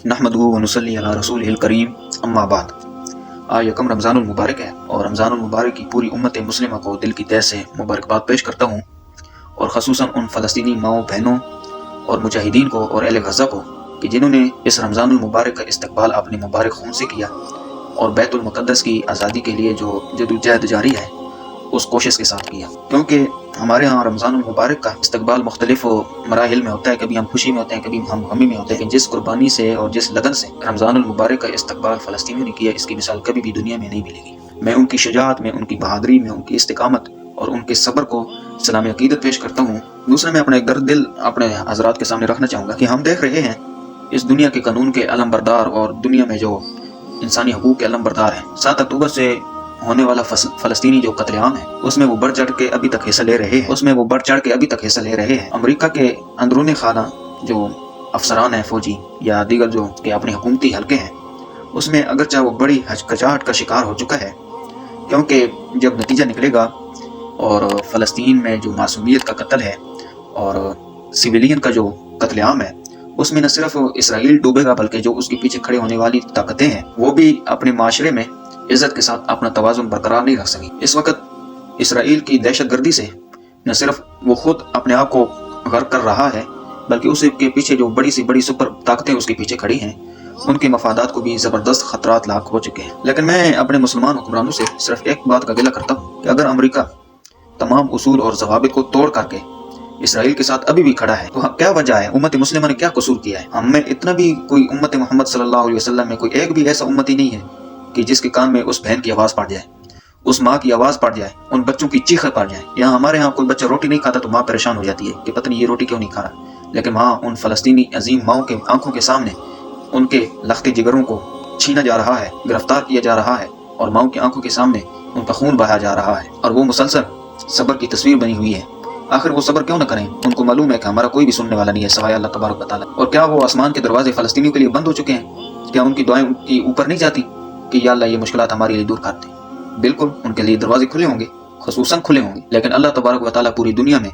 نحمدہ ونصلی علی رسولہ الکریم، اما بعد۔ آج یکم رمضان المبارک ہے اور رمضان المبارک کی پوری امت مسلمہ کو دل کی تہ سے مبارکباد پیش کرتا ہوں، اور خصوصاً ان فلسطینی ماؤں بہنوں اور مجاہدین کو اور اہل غزہ کو کہ جنہوں نے اس رمضان المبارک کا استقبال اپنے مبارک خون سے کیا اور بیت المقدس کی آزادی کے لیے جو جدوجہد جاری ہے اس کوشش کے ساتھ کیا، کیونکہ ہمارے ہاں رمضان المبارک کا استقبال مختلف مراحل میں ہوتا ہے۔ کبھی ہم خوشی میں ہوتے ہیں، کبھی ہم غمی میں ہوتے ہیں، لیکن جس قربانی سے اور جس لگن سے رمضان المبارک کا استقبال فلسطینیوں نے کیا، اس کی مثال کبھی بھی دنیا میں نہیں ملے گی۔ میں ان کی شجاعت میں، ان کی بہادری میں، ان کی استقامت اور ان کے صبر کو سلام عقیدت پیش کرتا ہوں۔ دوسرا، میں اپنا ایک درد دل اپنے حضرات کے سامنے رکھنا چاہوں گا کہ ہم دیکھ رہے ہیں اس دنیا کے قانون کے علم بردار اور دنیا میں جو انسانی حقوق کے علم بردار ہیں، 7 اکتوبر سے ہونے والا فلسطینی جو قتل عام ہے اس میں وہ بڑھ چڑھ کے ابھی تک حصہ لے رہے ہیں۔ امریکہ کے اندرون خانہ جو افسران ہیں، فوجی یا دیگر جو کہ اپنے حکومتی حلقے ہیں، اس میں اگرچہ وہ بڑی ہچکچاہٹ کا شکار ہو چکا ہے، کیونکہ جب نتیجہ نکلے گا اور فلسطین میں جو معصومیت کا قتل ہے اور سویلین کا جو قتل عام ہے، اس میں نہ صرف اسرائیل ڈوبے گا بلکہ جو اس کے پیچھے کھڑے ہونے والی طاقتیں ہیں وہ بھی اپنے معاشرے میں عزت کے ساتھ اپنا توازن برقرار نہیں رکھ سکیں۔ اس وقت اسرائیل کی دہشت گردی سے نہ صرف وہ خود اپنے آپ کو غرق کر رہا ہے بلکہ اس کے پیچھے جو بڑی سی بڑی سپر طاقتیں اس کے پیچھے کھڑی ہیں، ان کے مفادات کو بھی زبردست خطرات لاحق ہو چکے ہیں۔ لیکن میں اپنے مسلمان حکمرانوں سے صرف ایک بات کا گلہ کرتا ہوں کہ اگر امریکہ تمام اصول اور ضوابط کو توڑ کر کے اسرائیل کے ساتھ ابھی بھی کھڑا ہے تو کیا وجہ ہے؟ امت مسلمہ نے کیا قصور کیا ہے؟ ہم میں اتنا بھی کوئی امت محمد صلی اللہ علیہ وسلم میں کوئی ایک بھی ایسا امتی نہیں ہے کہ جس کے کان میں اس بہن کی آواز پڑ جائے، اس ماں کی آواز پڑ جائے، ان بچوں کی چیخیں پڑ جائیں۔ یہاں ہمارے ہاں کوئی بچہ روٹی نہیں کھاتا تو ماں پریشان ہو جاتی ہے کہ پتہ نہیں یہ روٹی کیوں نہیں کھا رہا، لیکن وہاں ان فلسطینی عظیم ماؤں کے آنکھوں کے سامنے ان کے لختے جگروں کو چھینا جا رہا ہے، گرفتار کیا جا رہا ہے، اور ماؤں کی آنکھوں کے سامنے ان کا خون بہایا جا رہا ہے، اور وہ مسلسل صبر کی تصویر بنی ہوئی ہے۔ آخر وہ صبر کیوں نہ کریں؟ ان کو معلوم ہے کہ ہمارا کوئی بھی سننے والا نہیں ہے سوائے اللہ تبارک و تعالیٰ۔ اور کیا وہ آسمان کے دروازے فلسطینیوں کے لیے بند ہو چکے ہیں؟ کیا ان کی دعائیں ان کی اوپر نہیں جاتی کہ یا اللہ یہ مشکلات ہمارے لیے دور کر دیں؟ بالکل ان کے لیے دروازے کھلے ہوں گے، خصوصاً کھلے ہوں گے، لیکن اللہ تبارک و تعالیٰ پوری دنیا میں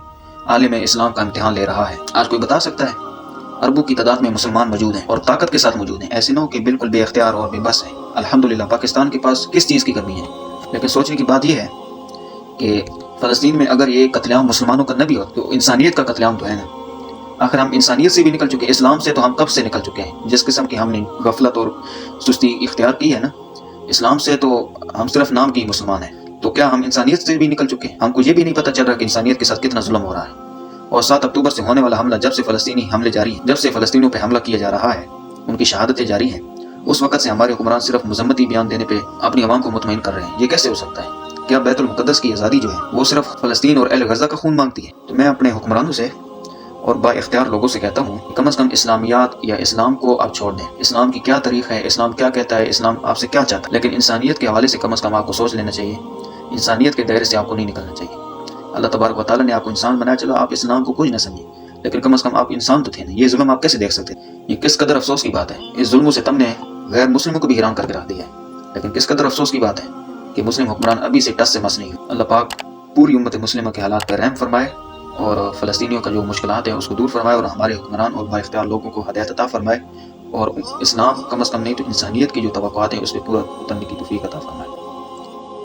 عالم اسلام کا امتحان لے رہا ہے۔ آج کوئی بتا سکتا ہے؟ اربوں کی تعداد میں مسلمان موجود ہیں اور طاقت کے ساتھ موجود ہیں، ایسے نہ ہو کہ بالکل بے اختیار اور بے بس ہیں۔ الحمدللہ پاکستان کے پاس کس چیز کی کمی ہے؟ لیکن سوچنے کی بات یہ ہے کہ فلسطین میں اگر یہ قتل عام مسلمانوں کا نہ بھی ہو تو انسانیت کا قتل عام تو ہے نا۔ آخر ہم انسانیت سے بھی نکل چکے ہیں، اسلام سے تو ہم کب سے نکل چکے ہیں۔ جس قسم کی ہم نے غفلت اور سستی اختیار کی ہے نا، اسلام سے تو ہم صرف نام کی مسلمان ہیں، تو کیا ہم انسانیت سے بھی نکل چکے ہیں؟ ہم کو یہ بھی نہیں پتہ چل رہا کہ انسانیت کے ساتھ کتنا ظلم ہو رہا ہے۔ اور 7 اکتوبر سے ہونے والا حملہ، جب سے فلسطینی حملے جاری ہیں، جب سے فلسطینیوں پہ حملہ کیا جا رہا ہے، ان کی شہادتیں جاری ہیں، اس وقت سے ہمارے حکمران صرف مذمتی بیان دینے پہ اپنی عوام کو مطمئن کر رہے ہیں۔ یہ کیسے ہو سکتا ہے؟ کیا بیت المقدس کی آزادی جو ہے وہ صرف فلسطین اور اہل غزہ کا خون مانگتی ہے؟ تو میں اپنے حکمرانوں سے اور با اختیار لوگوں سے کہتا ہوں کہ کم از کم اسلامیات یا اسلام کو آپ چھوڑ دیں۔ اسلام کی کیا تاریخ ہے، اسلام کیا کہتا ہے، اسلام آپ سے کیا چاہتا ہے، لیکن انسانیت کے حوالے سے کم از کم آپ کو سوچ لینا چاہیے۔ انسانیت کے دائرے سے آپ کو نہیں نکلنا چاہیے۔ اللہ تبارک و تعالیٰ نے آپ کو انسان بنایا، چلو آپ اسلام کو کچھ نہ سمجھیں، لیکن کم از کم آپ انسان تو تھے نا۔ یہ ظلم آپ کیسے دیکھ سکتے ہیں؟ یہ کس قدر افسوس کی بات ہے۔ اس ظلم و ستم نے غیر مسلموں کو بھی حیران کر کے رکھ دیا ہے، لیکن کس قدر افسوس کی بات ہے کہ مسلم حکمران ابھی سے ٹس سے مس نہیں ہوئے۔ اللہ پاک پوری امت مسلمہ کے حالات پر رحم فرمائے اور فلسطینیوں کا جو مشکلات ہیں اس کو دور فرمائے، اور ہمارے حکمران اور با اختیار لوگوں کو ہدایت عطا فرمائے، اور اسلام کم از کم نہیں تو انسانیت کی جو توقعات ہیں اس پہ پورا اترنے کی توفیق عطا فرمائے۔